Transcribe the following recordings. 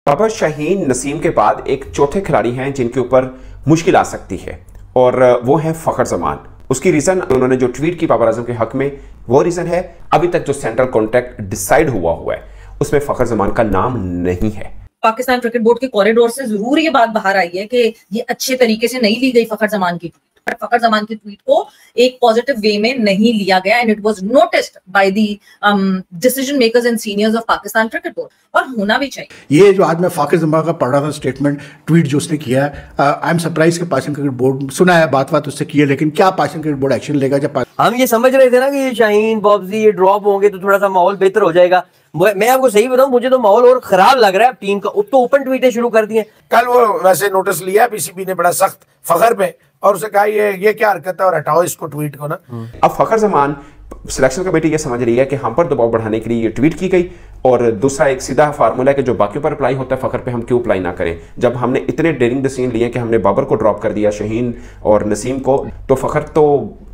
बाबर शाहीन नसीम के बाद एक चौथे खिलाड़ी हैं जिनके ऊपर मुश्किल आ सकती है और वो है फखर जमान। उसकी रीजन उन्होंने जो ट्वीट की बाबर आजम के हक में, वो रीजन है अभी तक जो सेंट्रल कॉन्ट्रैक्ट डिसाइड हुआ है उसमें फखर जमान का नाम नहीं है। पाकिस्तान क्रिकेट बोर्ड के कॉरिडोर से जरूर ये बात बाहर आई है कि ये अच्छे तरीके से नहीं ली गई फखर जमान की ट्वीट। फखर जमान की ट्वीट को एक पॉजिटिव वे में नहीं लिया गया and it was noticed by the decision makers and seniors of Pakistan cricket board, और होना भी चाहिए। ये जो आज मैं फखर जमान का पढ़ रहा था स्टेटमेंट, ट्वीट जो उसने किया है, आई एम सरप्राइज कि पाकिस्तान क्रिकेट बोर्ड, सुना है बात उससे की है, लेकिन क्या पाकिस्तान क्रिकेट बोर्ड एक्शन लेगा? जब हम ये समझ रहे थे ना कि ये शाहीन बॉब्जी ये ड्रॉप होंगे तो थोड़ा सा माहौल बेहतर हो जाएगा, मैं आपको सही बताऊं मुझे तो माहौल और खराब लग रहा है टीम का। तो ओपन ट्वीटें शुरू कर दी हैं। कल वो वैसे नोटिस लिया पीसीबी ने बड़ा सख्त फखर पे, और उसे कहा ये क्या हरकत है और हटाओ इसको ट्वीट को ना। अब फखर जमान सिलेक्शन कमेटी ये समझ रही है कि हम पर दबाव बढ़ाने के लिए ये ट्वीट की गई, और दूसरा एक सीधा फार्मूला है कि जो बाकियों पर अप्लाई होता है फखर पे हम क्यों अप्लाई ना करें। जब हमने इतने डेयरिंग डिसीजन लिए कि हमने बाबर को ड्रॉप कर दिया, शाहीन और नसीम को, तो फखर तो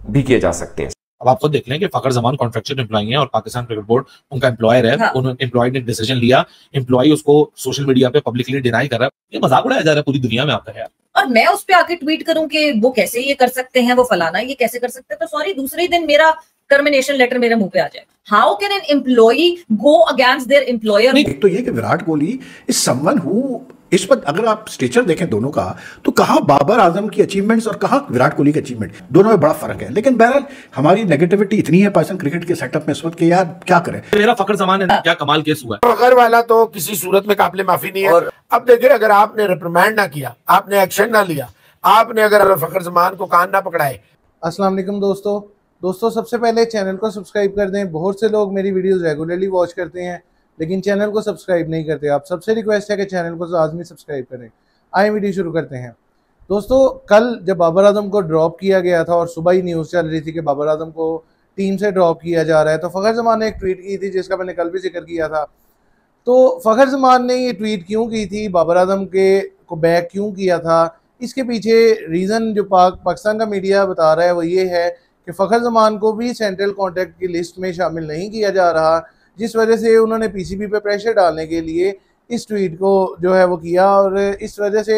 भी किए जा सकते हैं। अब आप खुद देख लें कि फखर जमान कॉन्ट्रैक्चुअल एम्प्लॉई है और पाकिस्तान क्रिकेट बोर्ड उनका एम्प्लॉयर है। उन्होंने एम्प्लॉय ने डिसीजन लिया, एम्प्लॉय उसको सोशल मीडिया पे पब्लिकली डिनाई कर रहा है। ये मजाक उड़ाया जा रहा है पूरी दुनिया में आपका है। और मैं उस पे आके ट्वीट करूं कि वो कैसे ये कर सकते हैं, वो फलाना ये कैसे कर सकते हैं, तो सॉरी दूसरे ही दिन मेरा टर्मिनेशन लेटर मेरे मुंह पे आ जाए। How can an employee go against their employer? एक तो ये कि Virat Kohli is someone who, इस पर अगर आप स्टेचर देखें दोनों का, तो कहाँ बाबर आजम की अचीवमेंट्स और कहाँ विराट कोहली की अचीवमेंट, दोनों में बड़ा फर्क है। लेकिन बहरहाल हमारी नेगेटिविटी इतनी है पाकिस्तान क्रिकेट के सेटअप में इस वक्त कि यार क्या करें। मेरा फखर जमान है, क्या कमाल केस हुआ है। फखर वाला तो किसी सूरत में काबिल माफी नहीं है। अब देखिए, अगर आपने रिप्रिमांड ना किया, आपने एक्शन ना लिया, आपने अगर फखर जमान को कान ना पकड़ाए। अस्सलाम वालेकुम दोस्तों, सबसे पहले चैनल को सब्सक्राइब कर दें। बहुत से लोग मेरी वीडियोस रेगुलरली वॉच करते हैं लेकिन चैनल को सब्सक्राइब नहीं करते। आप सबसे रिक्वेस्ट है कि चैनल को लाजमी सब्सक्राइब करें। आए वीडियो शुरू करते हैं। दोस्तों, कल जब बाबर आजम को ड्रॉप किया गया था और सुबह ही न्यूज़ चल रही थी कि बाबर आजम को टीम से ड्रॉप किया जा रहा है, तो फखर जमान ने एक ट्वीट की थी जिसका मैंने कल भी जिक्र किया था। तो फखर जमान ने ये ट्वीट क्यों की थी, बाबर आजम को बैक क्यों किया था, इसके पीछे रीज़न जो पाकिस्तान का मीडिया बता रहा है वो ये है कि फ़खर जमान को भी सेंट्रल कॉन्ट्रैक्ट की लिस्ट में शामिल नहीं किया जा रहा, जिस वजह से उन्होंने पीसीबी पे प्रेशर डालने के लिए इस ट्वीट को जो है वो किया, और इस वजह से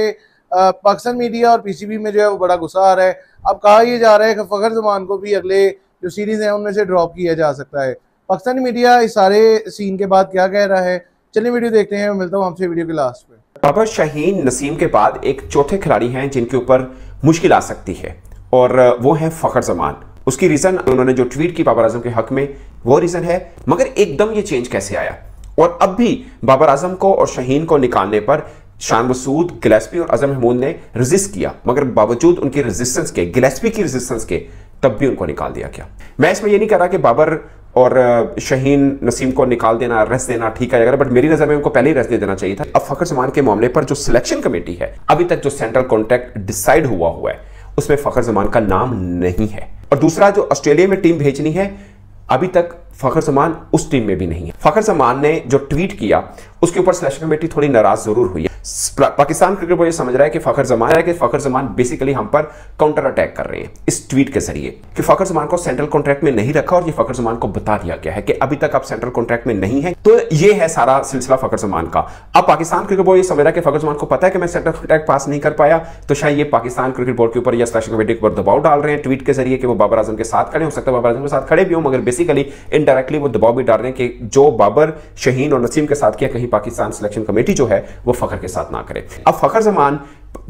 पाकिस्तान मीडिया और पीसीबी में जो है वो बड़ा गुस्सा आ रहा है। अब कहा यह जा रहा है कि फ़खर जमान को भी अगले जो सीरीज़ हैं उनमें से ड्रॉप किया जा सकता है। पाकिस्तानी मीडिया इस सारे सीन के बाद क्या कह रहा है, चलिए वीडियो देखते हैं। मिलता हूँ आपसे वीडियो के लास्ट में। बाबर शाहीन नसीम के बाद एक चौथे खिलाड़ी हैं जिनके ऊपर मुश्किल आ सकती है, और वो है फखर जमान। उसकी रीजन उन्होंने जो ट्वीट की बाबर आजम के हक में, वो रीजन है, मगर एकदम ये चेंज कैसे आया। और अब भी बाबर आजम को और शाहीन को निकालने पर शान मसूद, गिलेस्पी और अजहर महमूद ने रेजिस्ट किया, मगर बावजूद उनकी रेजिस्टेंस के, गिलेस्पी की रेजिस्टेंस के, तब भी उनको निकाल दिया गया। मैं इसमें ये नहीं कह रहा कि बाबर और शाहीन नसीम को निकाल देना, रेस्ट देना ठीक है, बट मेरी नजर में उनको पहले ही रेस्ट दे देना चाहिए था। अब फखर जमान के मामले पर जो सिलेक्शन कमेटी है, अभी तक जो सेंट्रल कॉन्ट्रैक्ट डिसाइड हुआ है उसमें फखर जमान का नाम नहीं है। और दूसरा, जो ऑस्ट्रेलिया में टीम भेजनी है, अभी तक फखर जमान उस टीम में भी नहीं है। फखर जमान ने जो ट्वीट किया उसके ऊपर सिलेक्शन कमेटी थोड़ी नाराज जरूर हुई है। पाकिस्तान क्रिकेट बोर्ड ये समझ रहा है कि फखर जमान बेसिकली हम पर काउंटर अटैक कर रहे हैं इस ट्वीट के जरिए, कि फखर जमान को सेंट्रल कॉन्ट्रैक्ट में नहीं रखा, और ये फखर जमान को बता दिया गया है कि अभी तक आप सेंट्रल कॉन्ट्रैक्ट में नहीं है। तो ये है सारा सिलसिला फखर जमान का। अब पाकिस्तान क्रिकेट बोर्ड ये समझ रहा है कि फखर जमान को पता है कि मैं सेंट्रल कॉन्ट्रैक्ट पास नहीं कर पाया, तो शायद ये पाकिस्तान क्रिकेट बोर्ड के ऊपर या सिलेक्शन कमेटी के ऊपर दबाव डाल रहे हैं ट्वीट के जरिए कि वो बाबर आजम के साथ खड़े हो सकते हैं, बाबर आजम के साथ खड़े भी हो, मगर बेसिकली इनडायरेक्टली वो दबाव भी डाल रहे हैं कि जो बाबर, शाहीन और नसीम के साथ किया, कहीं पाकिस्तान सिलेक्शन कमेटी जो है वो फखर के साथ ना करे। अब फखर जमान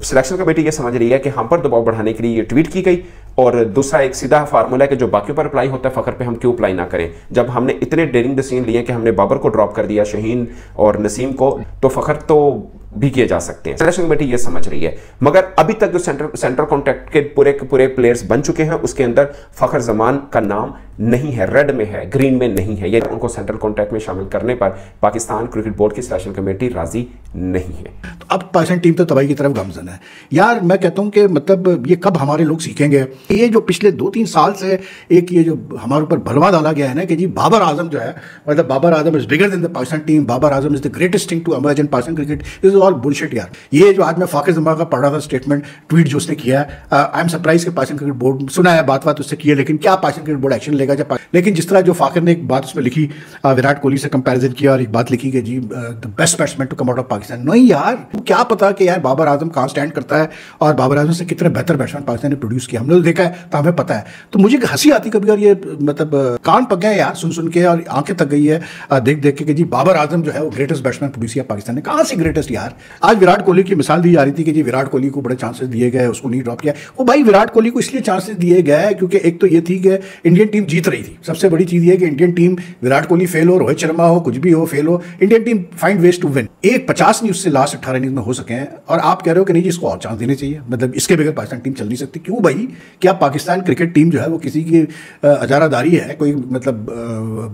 सिलेक्शन कमेटी ये समझ रही है कि हम पर दबाव बढ़ाने के लिए ये ट्वीट की गई, और दूसरा एक सीधा फार्मूला है कि जो बाकियों पर अप्लाई होता है फखर पे हम क्यों अप्लाई ना करें। जब हमने इतने डेयरिंग डिसीजन लिए कि हमने बाबर को ड्रॉप कर दिया, शाहीन और नसीम को, तो फखर तो भी किए जा सकते हैं। सिलेक्शन कमेटी ये समझ रही है, मगर अभी तक जो सेंट्रल कॉन्ट्रैक्ट के पूरे प्लेयर्स बन चुके हैं उसके अंदर फखर जमान का नाम नहीं है, रेड में है, ग्रीन में नहीं है। ये उनको सेंट्रल कॉन्ट्रैक्ट में शामिल करने पर पाकिस्तान क्रिकेट बोर्ड की सिलेक्शन कमेटी राजी नहीं है। तो अब पाकिस्तान टीम तो तबाही की तरफ गामजन है यार। मैं कहता हूँ कि मतलब ये कब हमारे लोग सीखेंगे। ये जो पिछले 2-3 साल से एक ये जो हमारे ऊपर भलवा डाला गया है ना कि जी बाबर आजम जो है, मतलब Babar Azam is bigger than the Pakistan team, Babar Azam is the greatest thing to emerge in Pakistan cricket, is all bullshit यार। ये जो आज मैं फखर जमान का पढ़ रहा था स्टेटमेंट, ट्वीट जो उसने किया है, आई एम सरप्राइज कि पाकिस्तान क्रिकेट बोर्ड, सुना है बात उससे की है, लेकिन क्या पाकिस्तान क्रिकेट बोर्ड एक्शन लेगा? जब लेकिन जिस तरह जो फाखर ने एक बात उसमें लिखी, विराट कोहली से कंपैरिजन किया और एक बात लिखी कि जी the best batsman to come out of Pakistan, Pakistan. नहीं यार, क्या पता कि यार बाबर आजम कहाँ स्टैंड करता है और बाबर आजम से कितने बेहतर बैट्समैन पाकिस्तान ने प्रोड्यूस किया, हमने तो देखा है, तो हमें पता है। तो मुझे हंसी आती कभी, और ये मतलब कान पक गए यार सुन सुन के, और आंखें तक गई है देख देख के कि जी बाबर आजम जो है वो ग्रेटेस्ट बैट्समैन प्रोड्यूस किया पाकिस्तान ने। कहाँ से ग्रेटेस्ट यार? आज विराट कोहली की मिसाल दी जा रही थी कि जी विराट कोहली को बड़े चांसेस दिए गए, उसको नहीं ड्रॉप किया। वो भाई विराट कोहली को इसलिए चांसेस दिए गए क्योंकि एक तो ये थी कि इंडियन टीम जीत रही थी। सबसे बड़ी चीज ये कि Indian team, Virat Kohli fail हो, रोहित शर्मा हो, कुछ भी हो, फेल हो, Indian team finds ways to win. एक 50 नहीं उससे लास्ट 18 इनिंग्स में हो सके हैं, और आप कह रहे हो कि नहीं जी इसको और चांस देने चाहिए। मतलब इसके बगैर पाकिस्तान टीम चल नहीं सकती। क्यों भाई? क्या पाकिस्तान क्रिकेट टीम जो है वो किसी की अजारादारी है? कोई मतलब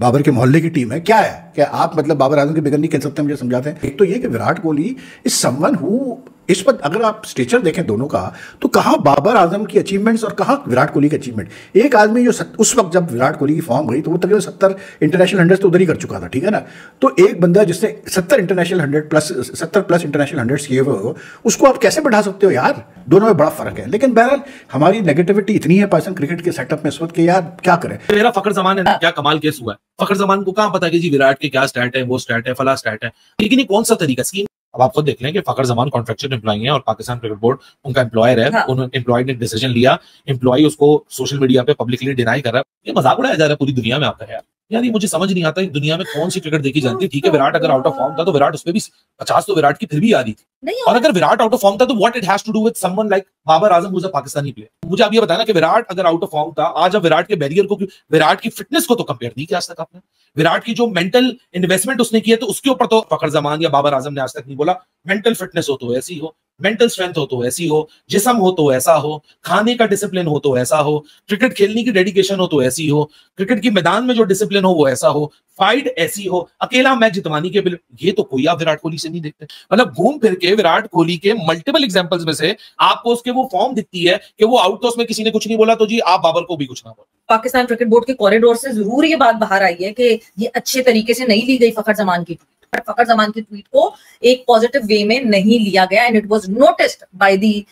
बाबर के मोहल्ले की टीम है? क्या है? क्या आप मतलब बाबर आजम के बगैर नहीं खेल सकते? मुझे समझाते हैं। एक तो ये कि Virat Kohli is someone who, इस पर अगर आप स्टेचर देखें दोनों का, तो कहाँ बाबर आजम की अचीवमेंट्स और कहाँ विराट कोहली की अचीवमेंट। एक आदमी जो उस वक्त जब विराट कोहली की फॉर्म गई तो वो तकरीबन 70 इंटरनेशनल 100 तो उधर ही कर चुका था, ठीक है ना। तो एक बंदा जिसने 70 इंटरनेशनल 100 प्लस 70 प्लस इंटरनेशनल 100 किए हुए हो, उसको आप कैसे बढ़ा सकते हो यार? दोनों में बड़ा फर्क है। लेकिन बहरहाल हमारी नेगेटिविटी इतनी है पाकिस्तान क्रिकेट के सेटअप में इस वक्त कि यार क्या करें। मेरा फखर जमान है ना, क्या कमाल केस हुआ है। फखर जमान को कहाँ पता कि जी विराट के क्या स्टैट है, वो स्टैट है, फला स्टैट है, लेकिन ये कौन सा तरीका स्कीम। अब आप खुद देख लें कि फखर जमान कॉन्ट्रैक्चुअल एम्प्लॉय है और पाकिस्तान क्रिकेट बोर्ड उनका एम्प्लॉयर है। हाँ। उन्होंने एम्प्लॉय ने डिसीजन लिया, एम्प्लॉय उसको सोशल मीडिया पे पब्लिकली डिनाई कर रहा है। ये मजाक उड़ाया जा रहा है पूरी दुनिया में आता है यार। ये मुझे समझ नहीं आता, दुनिया में कौन सी क्रिकेट देखी जाती है। ठीक है, विराट अगर आउट ऑफ फॉर्म था तो विराट उस पर भी 50 तो विराट की फिर भी आ रही थी, और अगर विराट आउट ऑफ फॉर्म था तो what it has to do with someone like Babar Azam, who is a Pakistani player. मुझे आप ये बताना कि विराट अगर आउट ऑफ फॉर्म था, आज अब विराट के बैरियर को, विराट की फिटनेस को तो कंपेयर नहीं किया आज तक आपने। विराट की जो मेंटल इन्वेस्टमेंट उसने की है, तो उसके ऊपर तो फखर जमान या बाबर आजम ने आज तक नहीं बोला। मेंटल फिटनेस हो तो ऐसी हो, मेंटल स्ट्रेंथ हो तो ऐसी हो, जिस्म हो तो ऐसा हो, खाने का डिसिप्लिन हो तो ऐसा हो, क्रिकेट खेलने की डेडिकेशन हो तो ऐसी हो, क्रिकेट की मैदान में जो डिसिप्लिन हो वो ऐसा हो, फाइट ऐसी हो, अकेला मैच जितवानी के बिल, ये तो कोई आप विराट कोहली से नहीं देखते। मतलब घूम फिर के विराट कोहली के मल्टीपल एग्जांपल्स में से आपको उसके वो फॉर्म दिखती है कि वो आउट, तो उसमें किसी ने कुछ नहीं बोला, तो जी आप बाबर को भी कुछ ना बोलो। पाकिस्तान क्रिकेट बोर्ड के कॉरिडोर से जरूर ये बात बाहर आई है कि ये अच्छे तरीके से नहीं ली गई फखर जमान की ट्वीट। फखर जमान की ट्वीट को एक पॉजिटिव वे में नहीं लिया गया, and it was noticed by the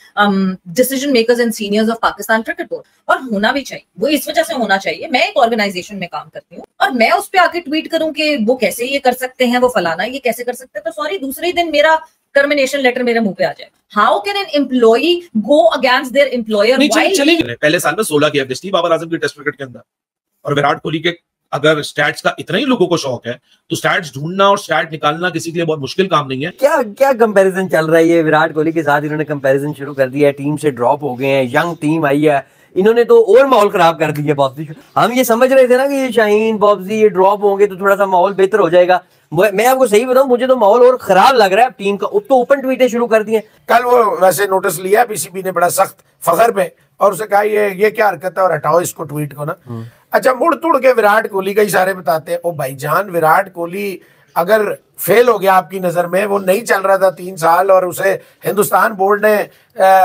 decision makers and seniors of Pakistan cricket board. और होना भी चाहिए, वो इस वजह से होना चाहिए, मैं एक ऑर्गेनाइजेशन में काम करती हूँ और मैं उस पर आके ट्वीट करूं कि वो कैसे ये कर सकते हैं, वो फलाना ये कैसे कर सकते हैं, तो सॉरी दूसरे दिन मेरा टर्मिनेशन लेटर मेरे मुंह पे आ जाए। How can an employee go against their employer? पहले साल में 16 की एवरेज थी बाबर आजम की टेस्ट क्रिकेट के अंदर, और विराट कोहली के अगर स्टैट्स का इतना ही लोगों को शौक है तो स्टैट्स ढूंढना और स्टैट निकालना किसी के लिए बहुत मुश्किल काम नहीं है। क्या क्या कंपैरिजन चल रहा है ये विराट कोहली के साथ? इन्होंने कंपैरिजन शुरू कर दिया है, टीम से ड्रॉप हो गए हैं, यंग टीम आई है, इन्होंने तो और माहौल खराब कर दिया बॉब्जी। हम ये समझ रहे थे ना कि ये शाहीन बॉब्जी ये ड्रॉप होंगे तो थोड़ा सा माहौल बेहतर हो जाएगा। मैं आपको सही बताऊं, मुझे तो माहौल और खराब लग रहा है टीम का। अब तो ओपन ट्वीटें शुरू कर दी हैं। कल वो वैसे नोटिस लिया पीसीबी ने बड़ा सख्त फखर पे, और उसे कहा ये क्या हरकत है और हटाओ इसको ट्वीट को ना। अच्छा, मुड़ तुड़ के विराट कोहली का ही सारे बताते हैं। ओ भाईजान, विराट कोहली अगर फेल हो गया आपकी नजर में, वो नहीं चल रहा था 3 साल और उसे हिंदुस्तान बोर्ड ने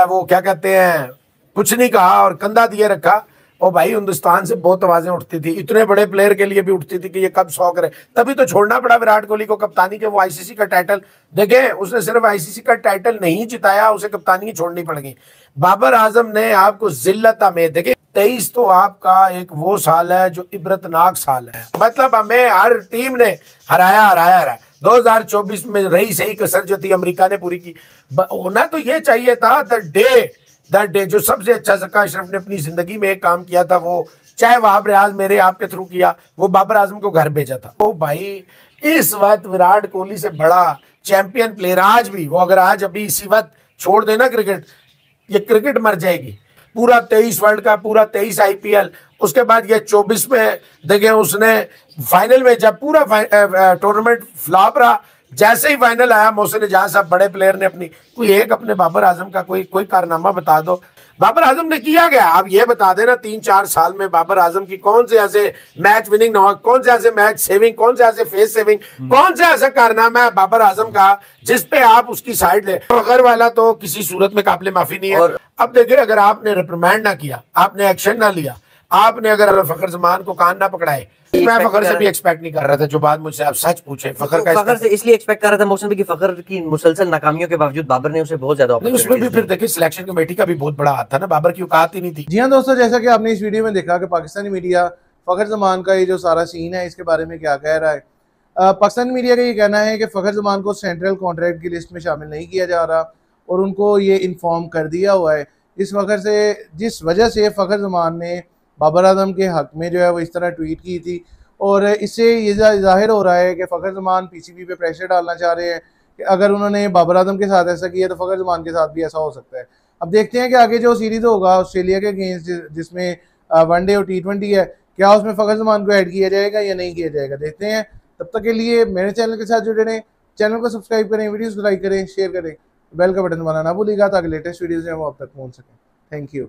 वो क्या कहते हैं कुछ नहीं कहा और कंधा दिए रखा, और भाई हिंदुस्तान से बहुत आवाजें उठती थी, इतने बड़े प्लेयर के लिए भी उठती थी कि ये कब 100 करे। तभी तो छोड़ना पड़ा विराट कोहली को कप्तानी के। वो आईसीसी का टाइटल देखें, उसने सिर्फ आईसीसी का टाइटल नहीं जिताया, उसे कप्तानी छोड़नी पड़ गई। बाबर आजम ने आपको जिल्लत में, देखें 23 तो आपका एक वो साल है जो इबरतनाक साल है। मतलब हमें हर टीम ने हराया। 2024 में रही सही कसर जो थी अमेरिका ने पूरी की। होना तो ये चाहिए था दैट डे जो सबसे अच्छा ज़का अशरफ ने अपनी जिंदगी में एक काम किया था, वो चाहे वहाब रियाज मेरे आपके थ्रू किया, वो बाबर आजम को घर भेजा था। ओ भाई, इस वक्त विराट कोहली से बड़ा चैंपियन प्लेयर आज भी, वो अगर आज अभी इसी वक्त छोड़ देना क्रिकेट, ये क्रिकेट मर जाएगी। पूरा 23 वर्ल्ड कप, पूरा 23 आईपीएल, उसके बाद ये 24 में देखें उसने फाइनल में, जब पूरा टूर्नामेंट फ्लॉप रहा, जैसे ही फाइनल आया मोहसिन जहां साहब बड़े प्लेयर ने कोई एक अपने बाबर आजम का कोई कारनामा बता दो। बाबर आजम ने किया गया, आप ये बता देना 3-4 साल में बाबर आजम की कौन से ऐसे मैच विनिंग नॉक, कौन से ऐसे मैच सेविंग, कौन से ऐसे फेस सेविंग, कौन से ऐसा कारनामा है बाबर आजम का जिस पे आप उसकी साइड ले। फखर वाला तो किसी सूरत में काबिल माफी नहीं है। और अब देखिए, अगर आपने रिप्रिमेंड ना किया, आपने एक्शन ना लिया, आपने अगर फखर जमान को कान ना पकड़ाए, मैं फखर से भी एक्सपेक्ट नहीं कर रहा था। जो बात मुझसे आप सच पूछे, फखर से इसलिए एक्सपेक्ट कर रहा था मोहसिन भाई कि फखर की मुसलसल नाकामियों के बावजूद बाबर ने उसे बहुत ज्यादा, उसमें भी फिर देखिए सिलेक्शन कमेटी का भी बहुत बड़ा हाथ था ना, बाबर की औकात ही नहीं थी। जी हाँ दोस्तों, जैसा कि आपने इस वीडियो में देखा कि पाकिस्तानी मीडिया फखर जमान का ये जो सारा सीन है इसके बारे में क्या कह रहा है। पाकिस्तान मीडिया का ये कहना है कि फ़खर ज़मान को सेंट्रल कॉन्ट्रैक्ट की लिस्ट में शामिल नहीं किया जा रहा और उनको ये इन्फॉर्म कर दिया हुआ है। जिस वजह से फ़खर ज़मान ने बाबर आजम के हक़ में जो है वो इस तरह ट्वीट की थी और इससे ये ज़ाहिर हो रहा है कि फ़खर ज़मान PCB पे प्रेशर डालना चाह रहे हैं कि अगर उन्होंने बाबर आजम के साथ ऐसा किया तो फ़खर ज़मान के साथ भी ऐसा हो सकता है। अब देखते हैं कि आगे जो सीरीज़ होगा ऑस्ट्रेलिया के अगेंस्ट जिसमें वनडे और T20 है, क्या उसमें फ़खर ज़मान को ऐड किया जाएगा या नहीं किया जाएगा, देखते हैं। तब तक के लिए मेरे चैनल के साथ जुड़े रहें, चैनल को सब्सक्राइब करें, वीडियोस को लाइक करें, शेयर करें, बेल का बटन दबाना ना भूलिएगा ताकि लेटेस्ट वीडियोस जो है वो आप तक पहुंच सकें। Thank you.